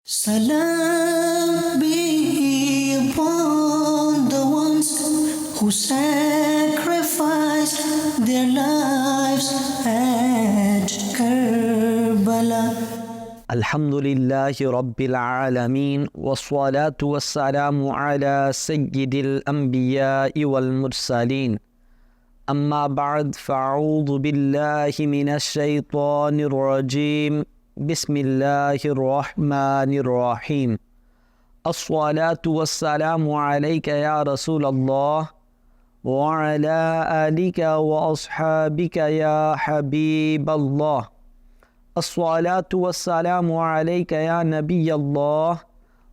Salam be upon the ones who sacrificed their lives at Karbala. Alhamdulillahi Rabbil Alameen, wassalatu wassalamu ala Sayyidil Anbiya'i wal Mursaleen. Amma ba'd, fa'udhu billahi minash shaytanir rajeem. Bismillahir Rahmanir Rahim. As-salatu was-salamu alayka ya Rasulallah wa ala alika wa ashabika ya Habiballah. As-salatu was-salamu alayka ya Nabiyallah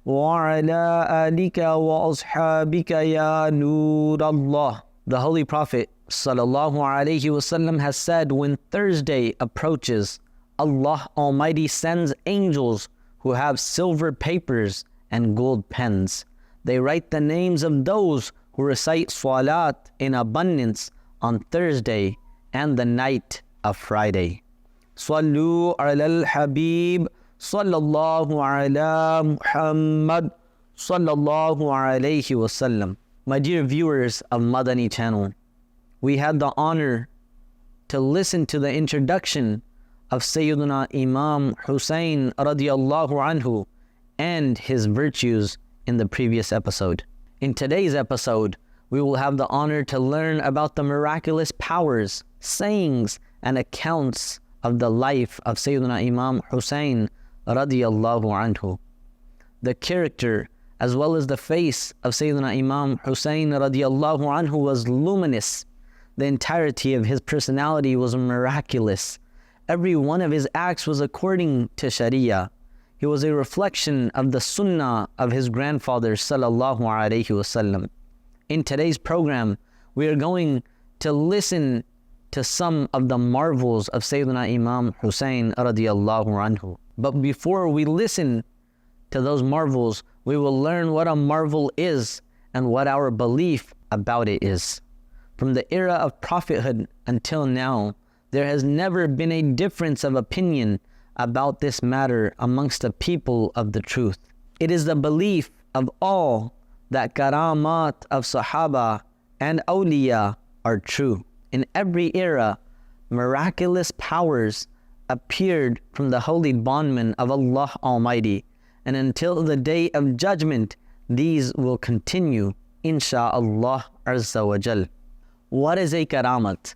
wa ala alika wa ashabika ya Nurallah. The Holy Prophet sallallahu alayhi wasallam has said, when Thursday approaches, Allah Almighty sends angels who have silver papers and gold pens. They write the names of those who recite salat in abundance on Thursday and the night of Friday. Sallu ala al-Habib sallallahu ala Muhammad sallallahu alayhi wasallam. My dear viewers of Madani Channel, we had the honor to listen to the introduction of Sayyidina Imam Hussein radiyallahu anhu and his virtues in the previous episode. In today's episode, we will have the honor to learn about the miraculous powers, sayings, and accounts of the life of Sayyidina Imam Hussein radiyallahu anhu. The character as well as the face of Sayyidina Imam Hussein radiyallahu anhu was luminous. The entirety of his personality was miraculous. Every one of his acts was according to Sharia. He was a reflection of the Sunnah of his grandfather sallallahu alaihi wasallam. In today's program, we are going to listen to some of the marvels of Sayyidina Imam Hussein radiyallahu anhu. But before we listen to those marvels, we will learn what a marvel is and what our belief about it is. From the era of prophethood until now, there has never been a difference of opinion about this matter amongst the people of the truth. It is the belief of all that karamat of Sahaba and awliya are true. In every era, miraculous powers appeared from the holy bondmen of Allah Almighty, and until the day of judgment, these will continue, insha'Allah Azza wa Jal. What is a karamat?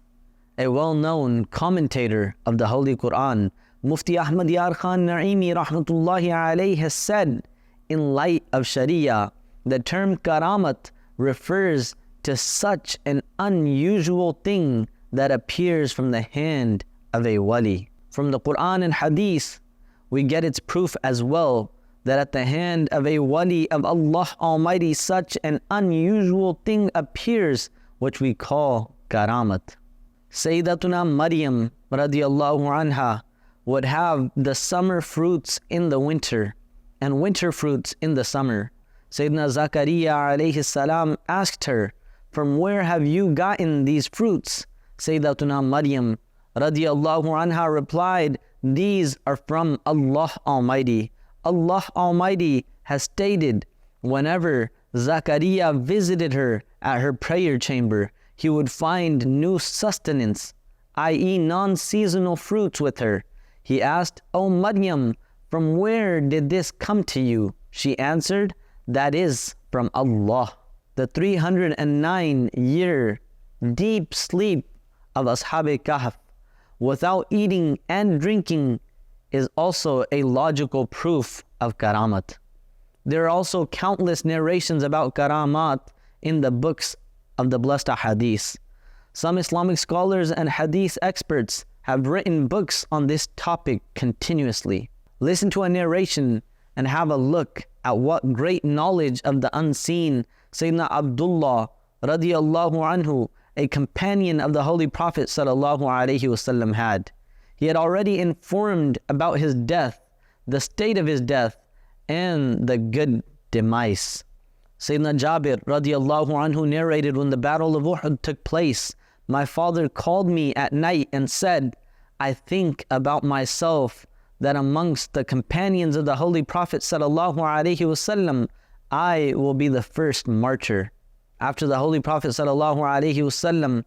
A well-known commentator of the Holy Quran, Mufti Ahmad Yar Khan Naimi rahmatullahi alayhi, has said, in light of Sharia, the term karamat refers to such an unusual thing that appears from the hand of a wali. From the Quran and Hadith, we get its proof as well, that at the hand of a wali of Allah Almighty, such an unusual thing appears, which we call karamat. Sayyidatuna Maryam radiyallahu anha would have the summer fruits in the winter and winter fruits in the summer. Sayyidina Zakaria alayhi salam asked her, from where have you gotten these fruits? Sayyidatuna Maryam radiyallahu anha replied, these are from Allah Almighty. Allah Almighty has stated, whenever Zakaria visited her at her prayer chamber, he would find new sustenance, i.e. non-seasonal fruits with her. He asked, O Maryam, from where did this come to you? She answered, that is from Allah. The 309-year deep sleep of Ashab-e-Kahf without eating and drinking is also a logical proof of karamat. There are also countless narrations about karamat in the books of the blessed hadith. Some Islamic scholars and hadith experts have written books on this topic continuously. Listen to a narration and have a look at what great knowledge of the unseen Sayyidina Abdullah radiyallahu anhu, a companion of the Holy Prophet sallallahu alaihi wasallam, had. He had already informed about his death, the state of his death, and the good demise. Sayyidina Jabir radiyallahu anhu narrated, when the battle of Uhud took place, my father called me at night and said, I think about myself that amongst the companions of the Holy Prophet sallallahu alaihi wasallam, I will be the first martyr. After the Holy Prophet sallallahu alaihi wasallam,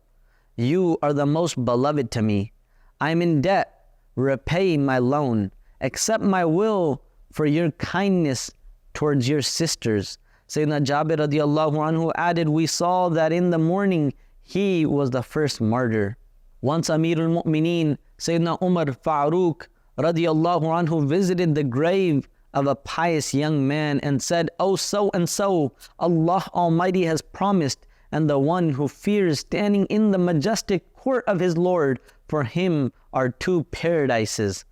you are the most beloved to me. I am in debt. Repay my loan. Accept my will for your kindness towards your sisters. Sayyidina Jabir radiallahu anhu added, we saw that in the morning he was the first martyr. Once Amirul Mu'mineen, Sayyidina Umar Farooq radiallahu anhu visited the grave of a pious young man and said, "Oh, so and so, Allah Almighty has promised, and the one who fears standing in the majestic court of his Lord, for him are two paradises,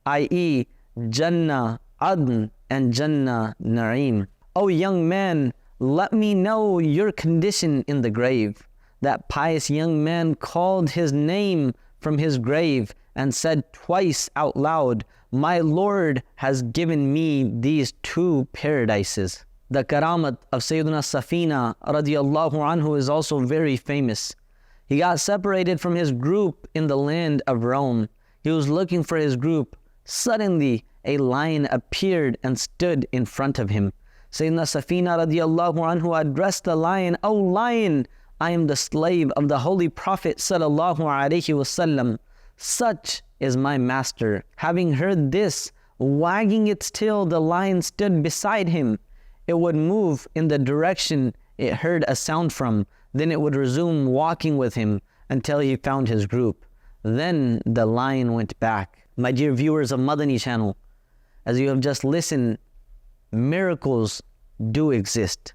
i.e. Jannah Adn and Jannah Na'im. O young man, let me know your condition in the grave." That pious young man called his name from his grave and said twice out loud, "My Lord has given me these two paradises." The karamat of Sayyidina Safina radiallahu anhu is also very famous. He got separated from his group in the land of Rome. He was looking for his group. Suddenly, a lion appeared and stood in front of him. Sayyidina Safina radiallahu anhu addressed the lion, "O lion, I am the slave of the Holy Prophet sallallahu alaihi wasallam. Such is my master." Having heard this, wagging its tail, the lion stood beside him. It would move in the direction it heard a sound from. Then it would resume walking with him until he found his group. Then the lion went back. My dear viewers of Madani Channel, as you have just listened, miracles do exist.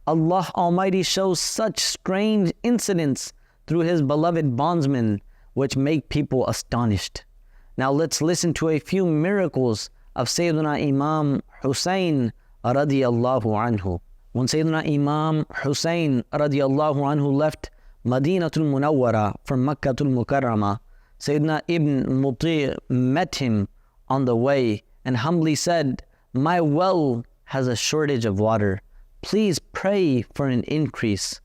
Allah Almighty shows such strange incidents through His beloved bondsmen which make people astonished. Now let's listen to a few miracles of Sayyidina Imam Hussein radiyallahu anhu. When Sayyidina Imam Hussein radiyallahu anhu left Madinatul Munawwara from Makkatul Mukarramah, Sayyidina Ibn Muti' met him on the way and humbly said, "My well has a shortage of water. Please pray for an increase."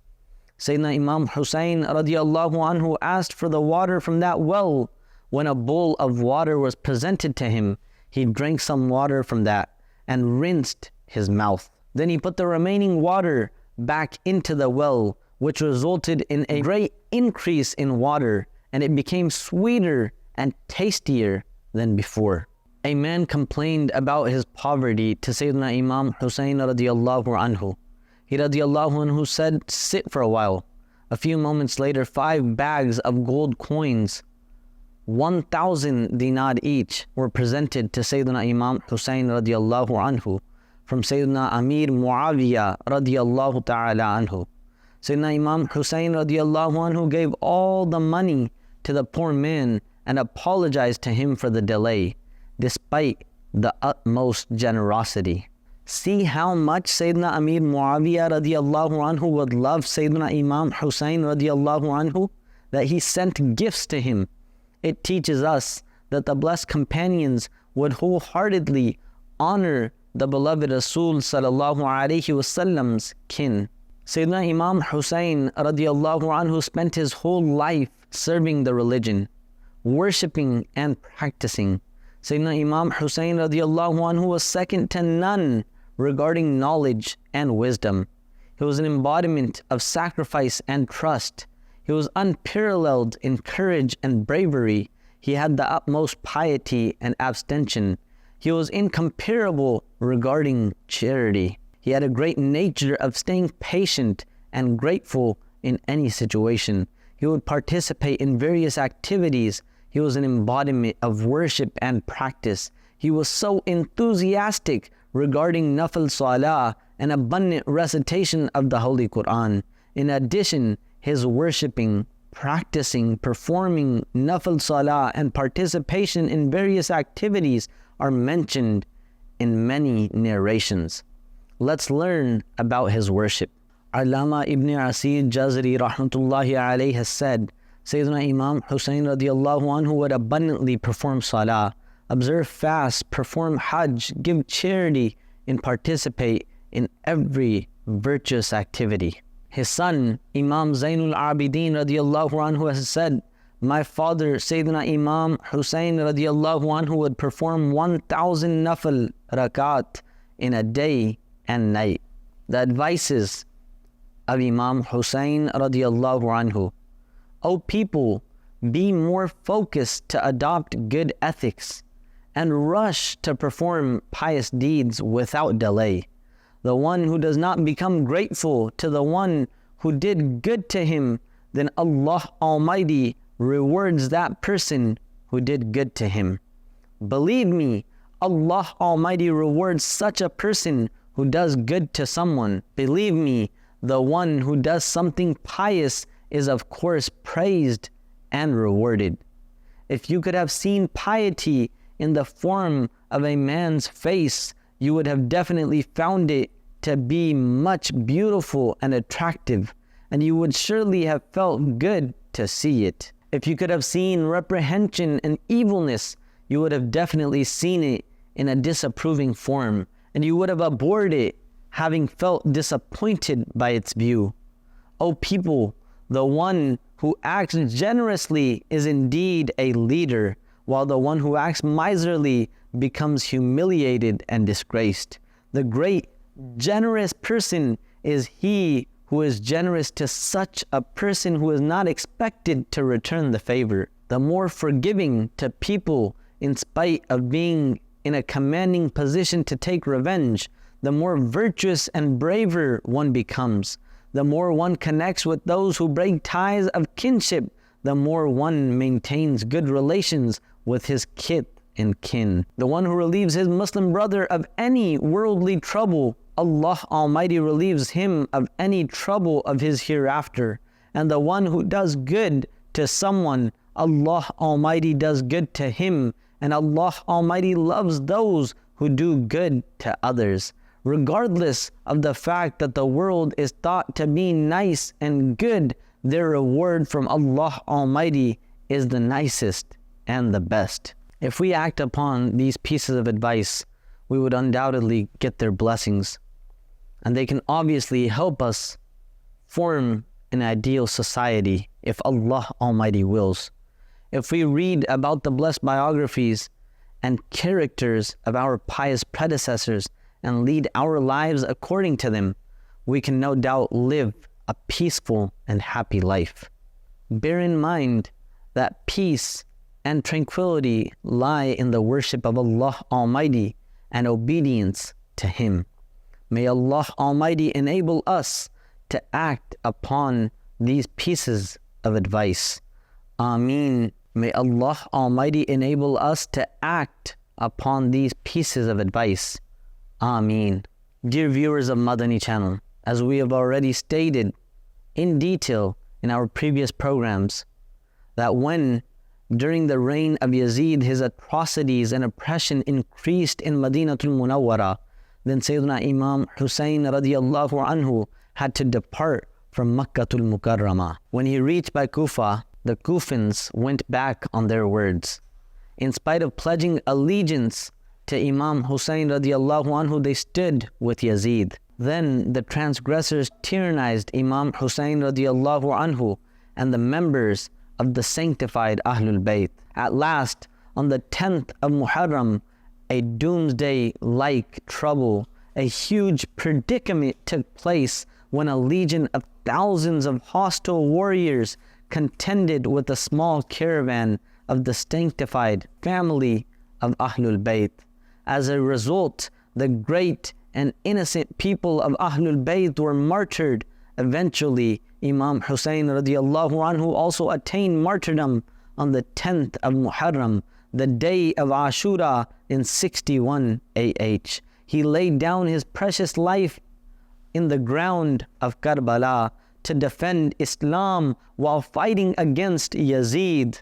Sayyidina Imam Hussein radiyallahu anhu asked for the water from that well. When a bowl of water was presented to him, he drank some water from that and rinsed his mouth. Then he put the remaining water back into the well, which resulted in a great increase in water, and it became sweeter and tastier than before. A man complained about his poverty to Sayyidina Imam Hussein radiyallahu anhu. He radiyallahu anhu said, "Sit for a while." A few moments later, 5 bags of gold coins, 1,000 dinar each, were presented to Sayyidina Imam Hussein radiyallahu anhu from Sayyidina Amir Muawiyah radiyallahu ta'ala anhu. Sayyidina Imam Hussein radiyallahu anhu gave all the money to the poor man and apologized to him for the delay, despite the utmost generosity. See how much Sayyidina Amir Muawiyah radiyallahu anhu would love Sayyidina Imam Hussein radiyallahu anhu, that he sent gifts to him. It teaches us that the blessed companions would wholeheartedly honor the beloved Rasul sallallahu alaihi wasallam's kin. Sayyidina Imam Hussein radiyallahu anhu spent his whole life serving the religion, worshipping and practicing. Sayyidina Imam Hussein radiyallahu anhu was second to none regarding knowledge and wisdom. He was an embodiment of sacrifice and trust. He was unparalleled in courage and bravery. He had the utmost piety and abstention. He was incomparable regarding charity. He had a great nature of staying patient and grateful in any situation. He would participate in various activities. He was an embodiment of worship and practice. He was so enthusiastic regarding nafil salah and abundant recitation of the Holy Quran. In addition, his worshipping, practicing, performing nafil salah and participation in various activities are mentioned in many narrations. Let's learn about his worship. Allama Ibn Asir Jazari rahmatullahi alayhi has said, Sayyidina Imam Hussein radiyallahu anhu would abundantly perform salah, observe fasts, perform hajj, give charity, and participate in every virtuous activity. His son, Imam Zainul Abidin radiyallahu anhu has said, my father Sayyidina Imam Hussein radiallahu anhu would perform 1,000 nafal rakat in a day and night. The advices of Imam Hussein radiallahu anhu. O people, be more focused to adopt good ethics and rush to perform pious deeds without delay. The one who does not become grateful to the one who did good to him, then Allah Almighty rewards that person who did good to him. Believe me, Allah Almighty rewards such a person who does good to someone. Believe me, the one who does something pious is of course praised and rewarded. If you could have seen piety in the form of a man's face, you would have definitely found it to be much beautiful and attractive, and you would surely have felt good to see it. If you could have seen reprehension and evilness, you would have definitely seen it in a disapproving form, and you would have abhorred it, having felt disappointed by its view. O people, the one who acts generously is indeed a leader, while the one who acts miserly becomes humiliated and disgraced. The great, generous person is he who is generous to such a person who is not expected to return the favor. The more forgiving to people in spite of being in a commanding position to take revenge, the more virtuous and braver one becomes. The more one connects with those who break ties of kinship, the more one maintains good relations with his kith and kin. The one who relieves his Muslim brother of any worldly trouble, Allah Almighty relieves him of any trouble of his hereafter. And the one who does good to someone, Allah Almighty does good to him, and Allah Almighty loves those who do good to others. Regardless of the fact that the world is thought to be nice and good, their reward from Allah Almighty is the nicest and the best. If we act upon these pieces of advice, we would undoubtedly get their blessings, and they can obviously help us form an ideal society if Allah Almighty wills. If we read about the blessed biographies and characters of our pious predecessors and lead our lives according to them, we can no doubt live a peaceful and happy life. Bear in mind that peace and tranquility lie in the worship of Allah Almighty and obedience to Him. May Allah Almighty enable us to act upon these pieces of advice. Ameen. May Allah Almighty enable us to act upon these pieces of advice. Ameen. Dear viewers of Madani Channel, as we have already stated in detail in our previous programs, that when during the reign of Yazid his atrocities and oppression increased in Madinatul Munawwara, then Sayyidina Imam Hussein radiallahu anhu had to depart from Makkatul Mukarramah. When he reached by Kufa, the Kufans went back on their words. In spite of pledging allegiance to Imam Hussein radiallahu anhu, they stood with Yazid. Then the transgressors tyrannized Imam Hussein radiallahu anhu and the members of the sanctified Ahlul Bayt. At last, on the 10th of Muharram, a doomsday-like trouble, a huge predicament took place when a legion of thousands of hostile warriors contended with a small caravan of the sanctified family of Ahlul Bayt. As a result, the great and innocent people of Ahlul Bayt were martyred. Eventually, Imam Hussein radiallahu anhu also attained martyrdom on the 10th of Muharram, the day of Ashura in 61 AH. He laid down his precious life in the ground of Karbala to defend Islam while fighting against Yazid,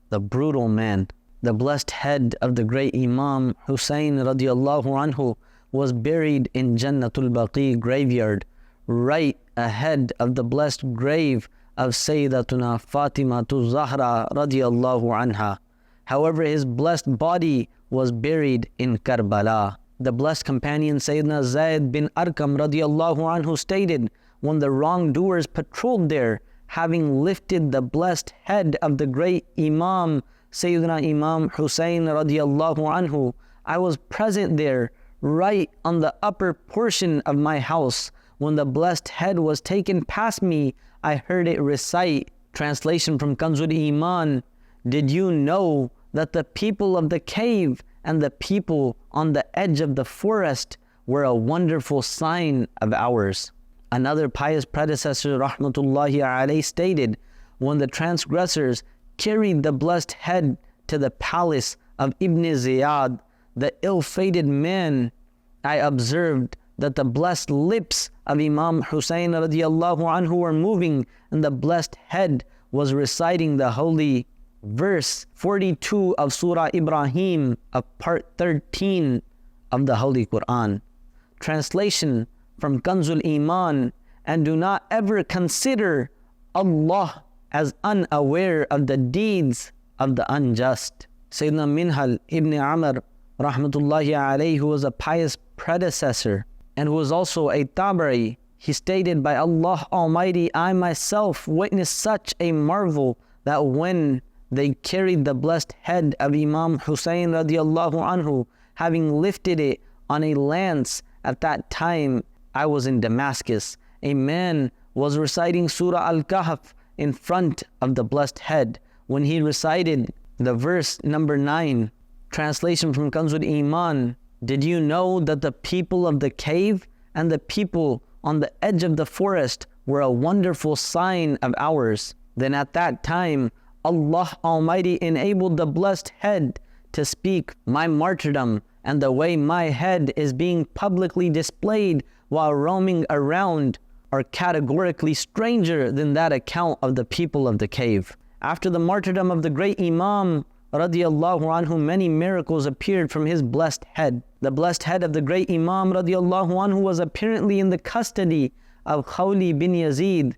the brutal man. The blessed head of the great Imam Hussein radiallahu anhu was buried in Jannatul Baqi graveyard, right ahead of the blessed grave of Sayyidatuna Fatimatu Zahra radiallahu anha. However, his blessed body was buried in Karbala. The blessed companion Sayyidina Zayd bin Arqam radiallahu anhu stated, when the wrongdoers patrolled there, having lifted the blessed head of the great Imam, Sayyidina Imam Hussein radiallahu anhu. I was present there, right on the upper portion of my house. When the blessed head was taken past me, I heard it recite. Translation from Kanzul Iman: did you know that the people of the cave and the people on the edge of the forest were a wonderful sign of ours? Another pious predecessor, rahmatullahi alayhi, stated, when the transgressors carried the blessed head to the palace of Ibn Ziyad, the ill-fated man, I observed that the blessed lips of Imam Hussein radiallahu anhu were moving, and the blessed head was reciting the holy verse 42 of Surah Ibrahim of part 13 of the Holy Quran. Translation from Kanzul Iman: and do not ever consider Allah as unaware of the deeds of the unjust. Sayyidina Minhal ibn Amr rahmatullahi alayhi, who was a pious predecessor and who was also a Tabari, he stated, by Allah Almighty, I myself witnessed such a marvel that when they carried the blessed head of Imam Hussein radiallahu anhu, having lifted it on a lance, at that time I was in Damascus. A man was reciting Surah Al-Kahf in front of the blessed head. When he recited the verse number 9, translation from Kanzul Iman: did you know that the people of the cave and the people on the edge of the forest were a wonderful sign of ours? Then at that time, Allah Almighty enabled the blessed head to speak my martyrdom, and the way my head is being publicly displayed while roaming around are categorically stranger than that account of the people of the cave. After the martyrdom of the great Imam radiallahu anhu, many miracles appeared from his blessed head. The blessed head of the great Imam radiallahu anhu was apparently in the custody of Khawli bin Yazid,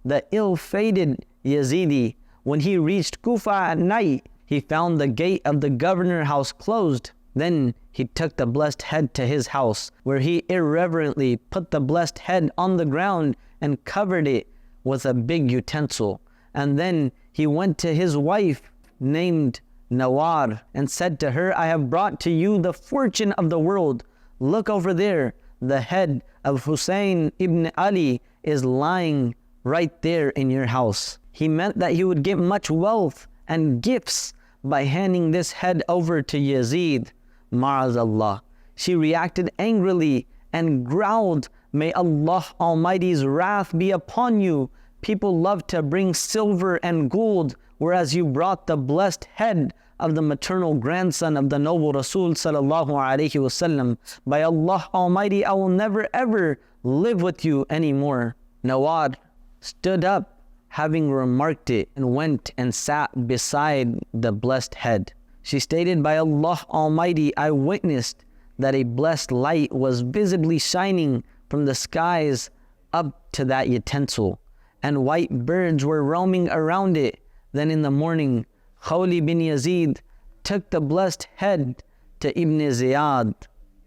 the ill-fated Yazidi. When he reached Kufa at night, he found the gate of the governor house closed. Then he took the blessed head to his house, where he irreverently put the blessed head on the ground and covered it with a big utensil. And then he went to his wife named Nawar and said to her, I have brought to you the fortune of the world. Look over there. The head of Hussein ibn Ali is lying right there in your house. He meant that he would get much wealth and gifts by handing this head over to Yazid. Ma'azallah. She reacted angrily and growled, may Allah Almighty's wrath be upon you. People love to bring silver and gold, whereas you brought the blessed head of the maternal grandson of the noble Rasul sallallahu alaihi wasallam. By Allah Almighty, I will never ever live with you anymore. Nawad stood up, having remarked it, and went and sat beside the blessed head. She stated, by Allah Almighty, I witnessed that a blessed light was visibly shining from the skies up to that utensil, and white birds were roaming around it. Then in the morning, Khawli bin Yazid took the blessed head to Ibn Ziyad,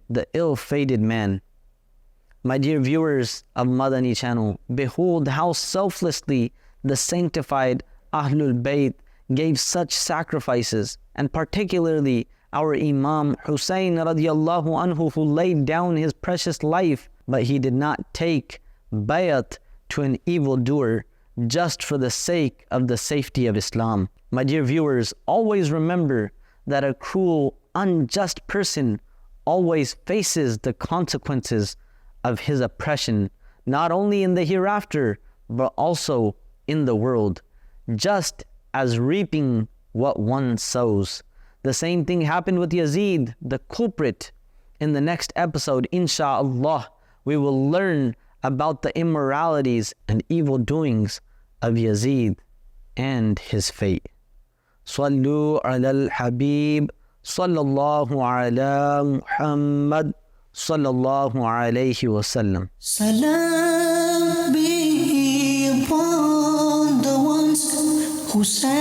the ill-fated man. My dear viewers of Madani Channel, behold how selflessly the sanctified Ahlul Bayt gave such sacrifices, and particularly our Imam Hussein radiallahu anhu, who laid down his precious life, but he did not take bayat to an evildoer just for the sake of the safety of Islam. My dear viewers, always remember that a cruel, unjust person always faces the consequences of his oppression, not only in the hereafter, but also in the world, just as reaping what one sows. The same thing happened with Yazid, the culprit. In the next episode, insha'Allah, we will learn about the immoralities and evil doings of Yazid and his fate. Sallu ala al-Habib, sallallahu ala Muhammad, sallallahu alayhi wa sallam. Salam be upon the ones who sang